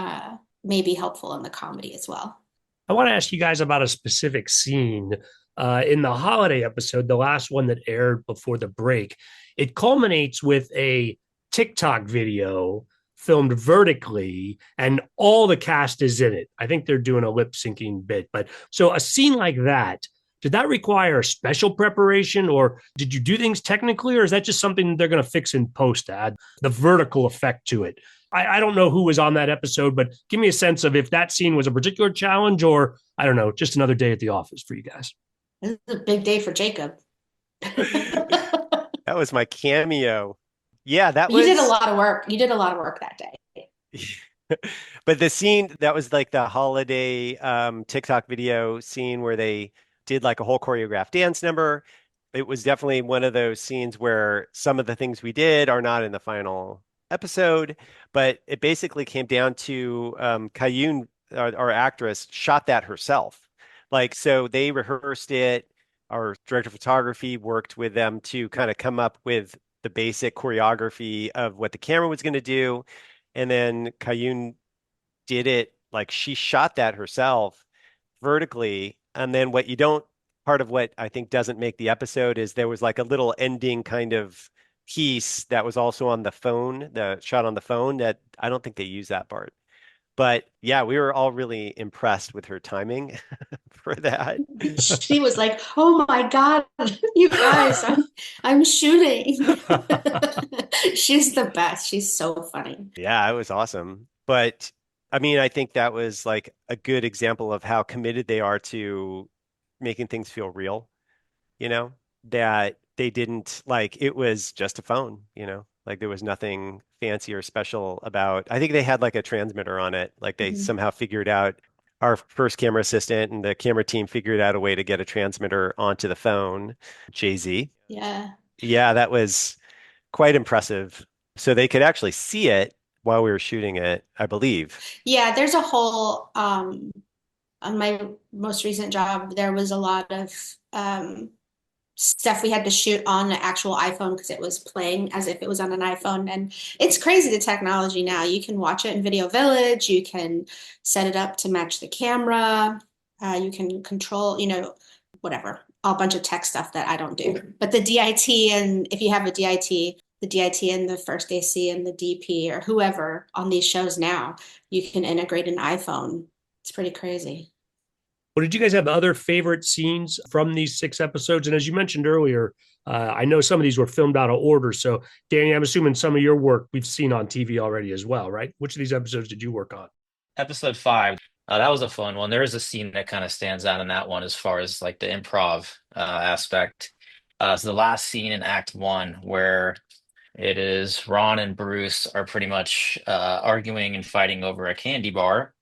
maybe helpful in the comedy as well. I want to ask you guys about a specific scene in the holiday episode, the last one that aired before the break. It culminates with a TikTok video filmed vertically, and all the cast is in it. I think they're doing a lip syncing bit. But so a scene like that, did that require special preparation, or did you do things technically, or is that just something they're going to fix in post to add the vertical effect to it? I don't know who was on that episode, but give me a sense of if that scene was a particular challenge or, I don't know, just another day at the office for you guys. This is a big day for Jacob. That was my cameo. Yeah, that You did a was. lot of work. You did a lot of work that day. But the scene that was like the holiday TikTok video scene where they did like a whole choreographed dance number. It was definitely one of those scenes where some of the things we did are not in the final episode, but it basically came down to Kayun, our actress, shot that herself. Like, so they rehearsed it. Our director of photography worked with them to kind of come up with the basic choreography of what the camera was going to do. And then Kayun did it, like, she shot that herself vertically. And then part of what I think doesn't make the episode is there was like a little ending kind of piece that was also on the phone, the shot on the phone, that I don't think they use that part. But yeah, we were all really impressed with her timing for that. She was like, "Oh my God, you guys, I'm shooting." She's the best. She's so funny. Yeah, it was awesome. But I mean, I think that was like a good example of how committed they are to making things feel real, you know, that they didn't like it was just a phone, like there was nothing fancy or special about. I think they had like a transmitter on it, like they Mhm. somehow figured out our first camera assistant and the camera team figured out a way to get a transmitter onto the phone. Jay-Z. Yeah. Yeah, that was quite impressive. So they could actually see it while we were shooting it, I believe. Yeah, there's a whole on my most recent job, there was a lot of stuff we had to shoot on the actual iPhone because it was playing as if it was on an iPhone. And it's crazy the technology now. You can watch it in Video Village, you can set it up to match the camera, you can control, whatever, a bunch of tech stuff that I don't do. But the DIT, and if you have a DIT, the DIT and the first AC and the DP or whoever on these shows now, you can integrate an iPhone. It's pretty crazy. Well, did you guys have other favorite scenes from these 6 episodes? And as you mentioned earlier, I know some of these were filmed out of order. So, Danny, I'm assuming some of your work we've seen on TV already as well, right? Which of these episodes did you work on? Episode 5, that was a fun one. There is a scene that kind of stands out in that one as far as like the improv aspect. So the last scene in Act 1 where it is Ron and Bruce are pretty much arguing and fighting over a candy bar,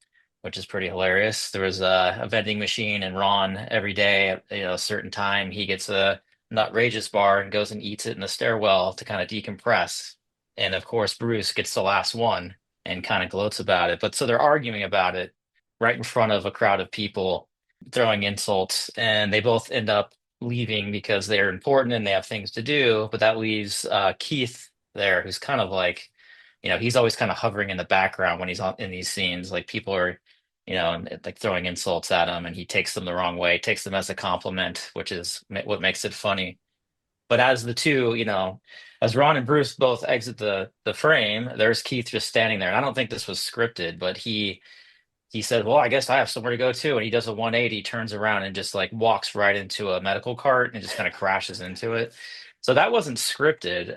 which is pretty hilarious. There was a vending machine, and Ron every day at a certain time he gets a nutrageous bar and goes and eats it in the stairwell to kind of decompress. And of course, Bruce gets the last one and kind of gloats about it. But so they're arguing about it right in front of a crowd of people, throwing insults, and they both end up leaving because they're important and they have things to do. But that leaves Keith there, who's kind of like, he's always kind of hovering in the background when he's in these scenes. Like people are, like throwing insults at him, and he takes them the wrong way, takes them as a compliment, which is what makes it funny. But as the two, as Ron and Bruce both exit the frame, there's Keith just standing there. And I don't think this was scripted, but he said, "Well, I guess I have somewhere to go too." And he does a 180, turns around and just like walks right into a medical cart and just kind of crashes into it. So that wasn't scripted.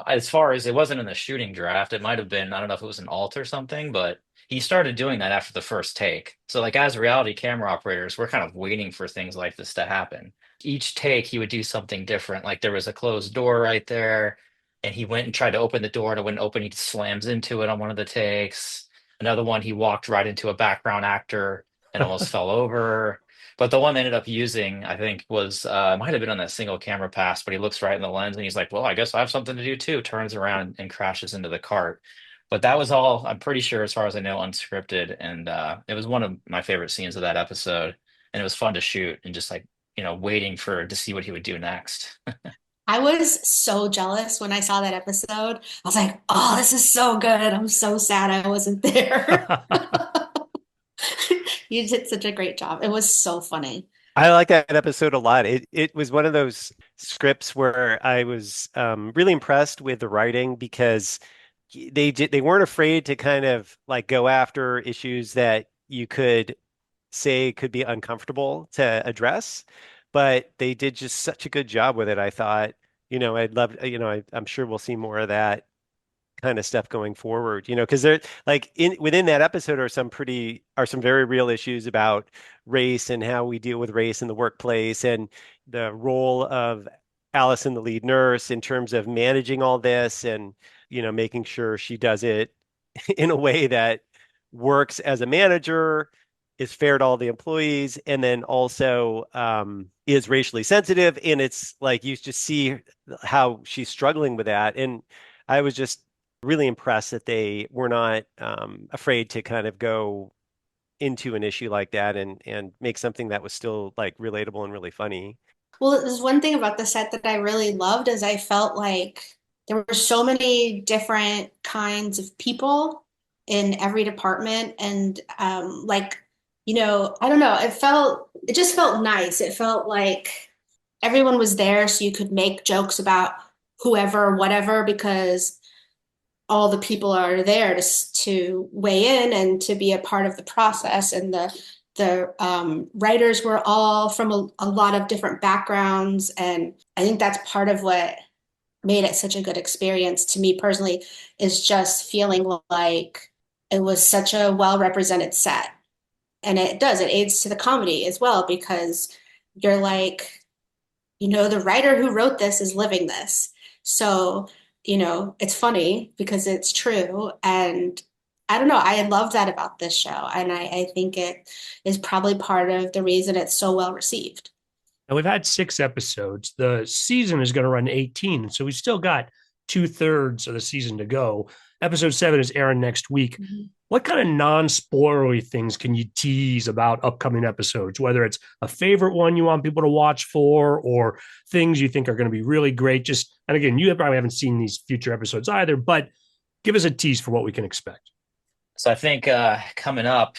As far as it wasn't in the shooting draft, it might have been, I don't know if it was an alt or something, but he started doing that after the first take. So like as reality camera operators, we're kind of waiting for things like this to happen. Each take, he would do something different. Like there was a closed door right there, and he went and tried to open the door and it wouldn't open. He slams into it on one of the takes. Another one, he walked right into a background actor and almost fell over. But the one they ended up using, I think, was might have been on that single camera pass, but he looks right in the lens and he's like, "Well, I guess I have something to do too." Turns around and crashes into the cart. But that was all, I'm pretty sure, as far as I know, unscripted. And it was one of my favorite scenes of that episode. And it was fun to shoot and just like, waiting for to see what he would do next. I was so jealous when I saw that episode. I was like, oh, this is so good. I'm so sad I wasn't there. You did such a great job. It was so funny. I like that episode a lot. It was one of those scripts where I was really impressed with the writing because they weren't afraid to kind of like go after issues that you could say could be uncomfortable to address, but they did just such a good job with it. I thought, I'd love, I'm sure we'll see more of that kind of stuff going forward, because there like in within that episode are some very real issues about race and how we deal with race in the workplace and the role of Allison, the lead nurse, in terms of managing all this and, making sure she does it in a way that works as a manager, is fair to all the employees, and then also is racially sensitive. And it's like you just see how she's struggling with that. And I was just really impressed that they were not afraid to kind of go into an issue like that and make something that was still like relatable and really funny. Well, there's one thing about the set that I really loved is I felt like there were so many different kinds of people in every department. And I don't know, it just felt nice. It felt like everyone was there so you could make jokes about whoever, whatever, because all the people are there to weigh in and to be a part of the process. And the writers were all from a lot of different backgrounds. And I think that's part of what made it such a good experience to me personally, is just feeling like it was such a well-represented set. And it aids to the comedy as well, because you're like, the writer who wrote this is living this. So, it's funny because it's true. And I don't know, I love that about this show. And I think it is probably part of the reason it's so well received. And we've had 6 episodes. The season is going to run 18. So we still got 2/3 of the season to go. Episode 7 is airing next week. Mm-hmm. What kind of non-spoilery things can you tease about upcoming episodes, whether it's a favorite one you want people to watch for, or things you think are going to be really great? And again, you probably haven't seen these future episodes either, but give us a tease for what we can expect. So I think coming up,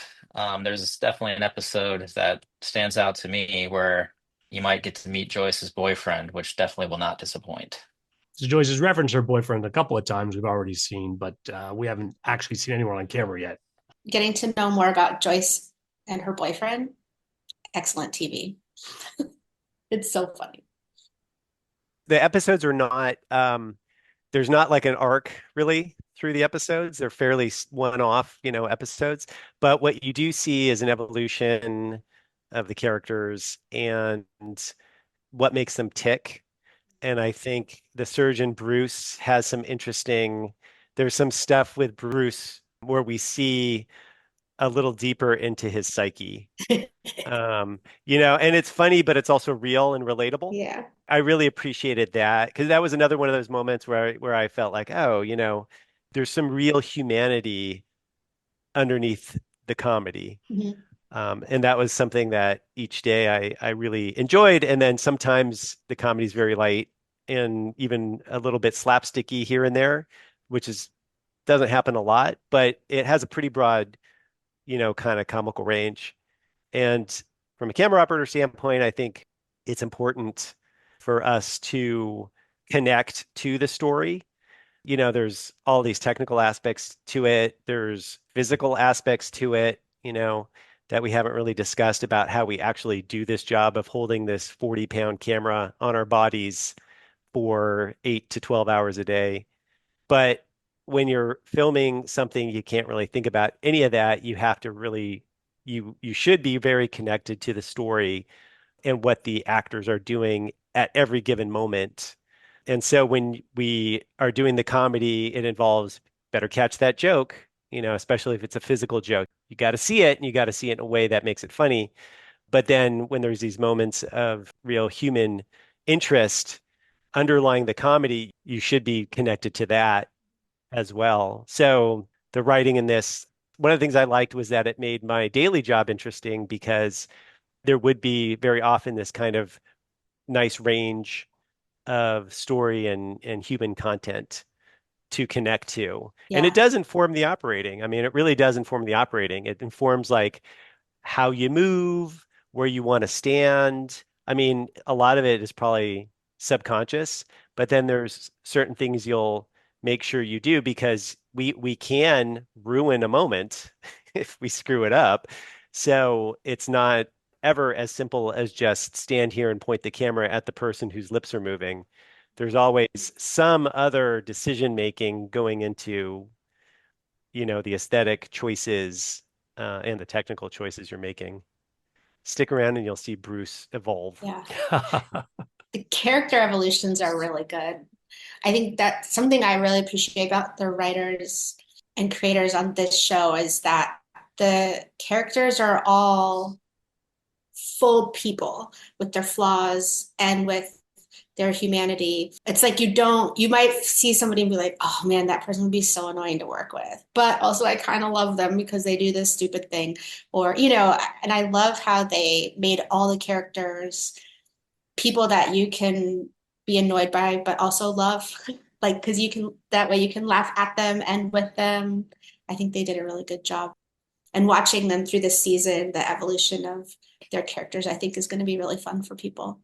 there's definitely an episode that stands out to me where you might get to meet Joyce's boyfriend, which definitely will not disappoint. So Joyce has referenced her boyfriend a couple of times we've already seen, but we haven't actually seen anyone on camera yet. Getting to know more about Joyce and her boyfriend, excellent TV. It's so funny. The episodes are not, there's not like an arc really through the episodes. They're fairly one-off, episodes. But what you do see is an evolution of the characters and what makes them tick. And I think the surgeon Bruce has there's some stuff with Bruce where we see a little deeper into his psyche. And it's funny, but it's also real and relatable. Yeah. I really appreciated that, because that was another one of those moments where I felt like, oh, there's some real humanity underneath the comedy. Mm-hmm. And that was something that each day I really enjoyed. And then sometimes the comedy is very light and even a little bit slapsticky here and there, which doesn't happen a lot, but it has a pretty broad, kind of comical range. And from a camera operator standpoint, I think it's important for us to connect to the story. There's all these technical aspects to it. There's physical aspects to it, that we haven't really discussed about how we actually do this job of holding this 40-pound camera on our bodies for 8 to 12 hours a day. But when you're filming something, you can't really think about any of that. You have to really, you should be very connected to the story and what the actors are doing at every given moment. And so when we are doing the comedy, it involves better catch that joke, especially if it's a physical joke. You got to see it, and you got to see it in a way that makes it funny. But then when there's these moments of real human interest underlying the comedy, you should be connected to that as well. So the writing in this, one of the things I liked was that it made my daily job interesting, because there would be very often this kind of nice range of story and human content to connect to. Yeah. And it does inform the operating. I mean, it really does inform the operating. It informs like how you move, where you want to stand. I mean, a lot of it is probably subconscious, but then there's certain things you'll make sure you do, because we can ruin a moment if we screw it up. So it's not ever as simple as just stand here and point the camera at the person whose lips are moving. There's always some other decision making going into, the aesthetic choices and the technical choices you're making. Stick around and you'll see Bruce evolve. Yeah. The character evolutions are really good. I think that's something I really appreciate about the writers and creators on this show, is that the characters are all full people with their flaws and with their humanity. It's like you might see somebody and be like, oh man, that person would be so annoying to work with. But also I kind of love them because they do this stupid thing. Or, and I love how they made all the characters people that you can be annoyed by, but also love. Like, because that way you can laugh at them and with them. I think they did a really good job. And watching them through this season, the evolution of their characters, I think is going to be really fun for people.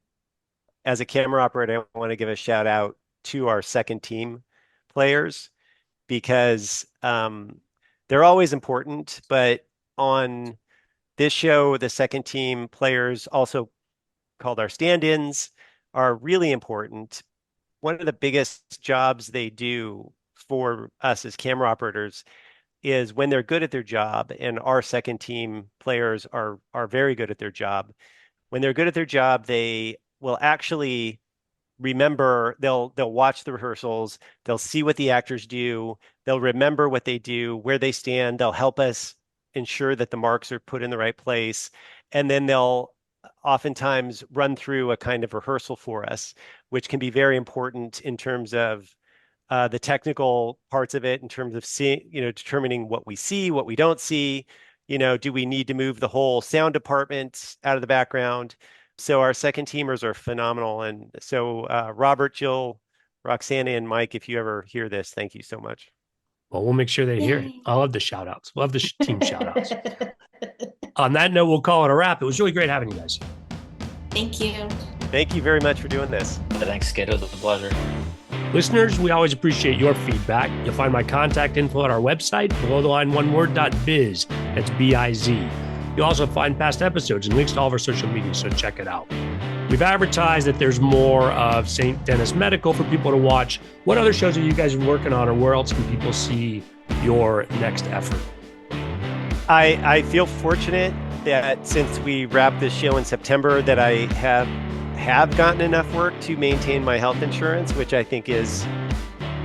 As a camera operator, I want to give a shout out to our second team players. because they're always important, but on this show, the second team players, also called our stand-ins, are really important. One of the biggest jobs they do for us as camera operators is when they're good at their job, and our second team players are very good at their job. When they're good at their job, they will actually remember, they'll watch the rehearsals, they'll see what the actors do, they'll remember what they do, where they stand, they'll help us ensure that the marks are put in the right place, and then they'll oftentimes run through a kind of rehearsal for us, which can be very important in terms of the technical parts of it, in terms of seeing, determining what we see, what we don't see. Do we need to move the whole sound department out of the background? So our second teamers are phenomenal. And so Robert, Jill, Roxana, and Mike, if you ever hear this, thank you so much. Well, we'll make sure they hear it. I love the shout outs. Love the team shout outs. On that note, we'll call it a wrap. It was really great having you guys. Thank you. Thank you very much for doing this. Thanks, kid. It was a pleasure. Listeners, we always appreciate your feedback. You'll find my contact info at our website, belowtheline1word.biz. That's B-I-Z. You'll also find past episodes and links to all of our social media, so check it out. We've advertised that there's more of St. Denis Medical for people to watch. What other shows are you guys working on, or where else can people see your next effort? I feel fortunate that since we wrapped this show in September, that I have gotten enough work to maintain my health insurance, which I think is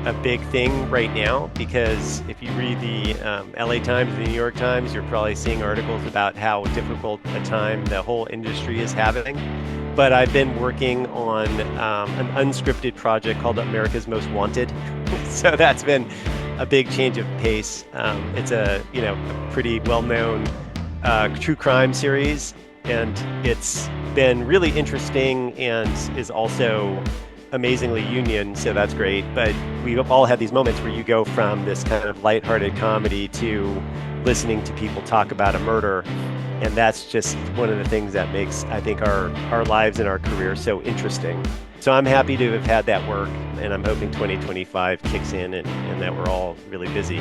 a big thing right now, because if you read the LA Times, the New York Times, you're probably seeing articles about how difficult a time the whole industry is having. But I've been working on an unscripted project called America's Most Wanted. So that's been a big change of pace. It's a pretty well-known true crime series, and it's been really interesting and is also amazingly union, so that's great. But we've all had these moments where you go from this kind of lighthearted comedy to listening to people talk about a murder, and that's just one of the things that makes, I think, our lives and our career so interesting. So I'm happy to have had that work, and I'm hoping 2025 kicks in and that we're all really busy.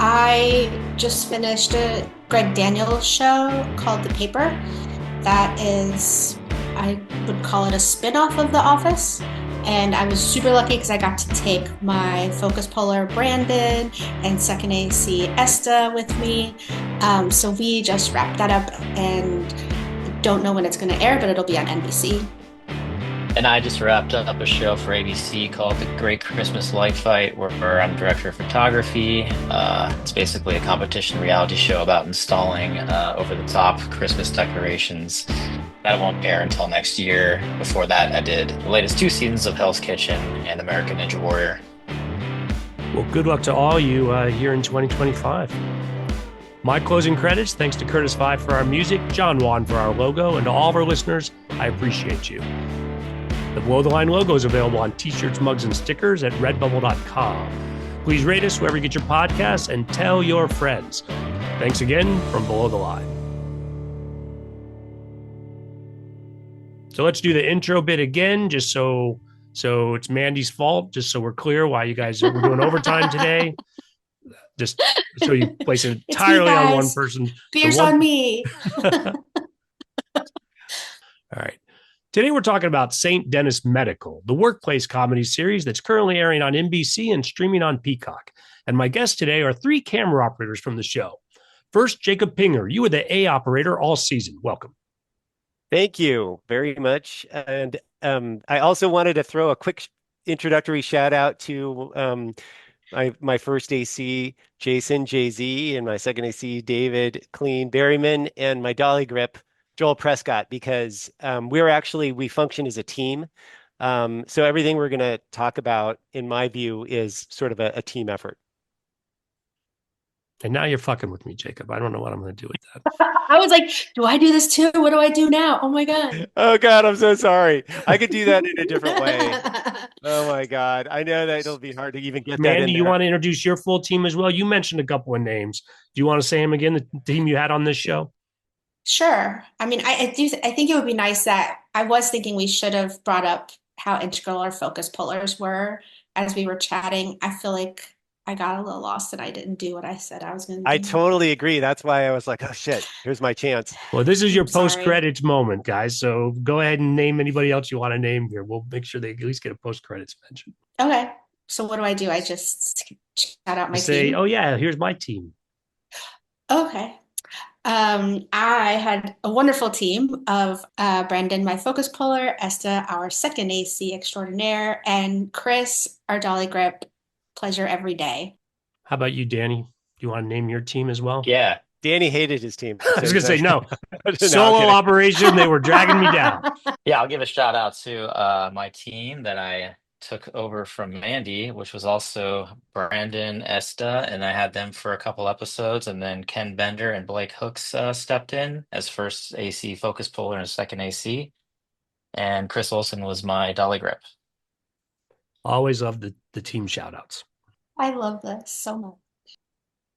I just finished a Greg Daniels show called The Paper. That is, I would call it a spin-off of The Office. And I was super lucky because I got to take my focus puller Brandon and second AC Esta with me. So we just wrapped that up, and don't know when it's going to air, but it'll be on NBC. And I just wrapped up a show for ABC called The Great Christmas Light Fight, where I'm director of photography. It's basically a competition reality show about installing over-the-top Christmas decorations. That won't air until next year. Before that, I did the latest 2 seasons of Hell's Kitchen and American Ninja Warrior. Well, good luck to all you here in 2025. My closing credits, thanks to Curtis Five for our music, John Wan for our logo, and to all of our listeners, I appreciate you. The Below the Line logo is available on t-shirts, mugs, and stickers at redbubble.com. Please rate us wherever you get your podcasts and tell your friends. Thanks again from Below the Line. So let's do the intro bit again, just so it's Mandy's fault, just so we're clear why you guys are doing overtime today. Just so you place it entirely on one person. Beer's on me. All right. Today we're talking about St. Denis Medical, the workplace comedy series that's currently airing on NBC and streaming on Peacock. And my guests today are 3 camera operators from the show. First, Jacob Pinger. You were the A operator all season. Welcome. Thank you very much. And I also wanted to throw a quick introductory shout out to my first AC, Jason, JZ, and my second AC, David, Clean, Berryman, and my dolly grip, Joel Prescott, because we function as a team. So everything we're going to talk about, in my view, is sort of a team effort. And now you're fucking with me, Jacob. I don't know what I'm going to do with that. I was like, do I do this too? What do I do now? Oh my God. Oh God, I'm so sorry. I could do that in a different way. Oh my God. I know that it'll be hard to even get that in Mandy, there. you want to introduce your full team as well? You mentioned a couple of names. Do you want to say them again, the team you had on this show? Sure. I mean, I think it would be nice that I was thinking we should have brought up how integral our focus pullers were as we were chatting. I feel like I got a little lost and I didn't do what I said I was going to I do. totally agree. That's why I was like, oh shit, here's my chance. Well, this is your I'm post sorry. credits moment, guys. So go ahead and name anybody else you want to name here. We'll make sure they at least get a post credits mention. Okay. So what do I do? I just shout out my Just say, team. oh yeah, here's my team. Okay. I had a wonderful team of Brandon, my focus puller, Esta, our second AC extraordinaire, and Chris, our dolly grip. Pleasure every day. How about you, Danny? Do you want to name your team as well? Yeah. Danny hated his team. I was gonna say no. No, I'm Solo kidding. operation. They were dragging me down. Yeah, I'll give a shout out to my team that I took over from Mandy, which was also Brandon, Esta, and I had them for a couple episodes, and then Ken Bender and Blake Hooks stepped in as first AC focus puller and second AC, and Chris Olson was my dolly grip. Always love the team shout outs. I love this so much.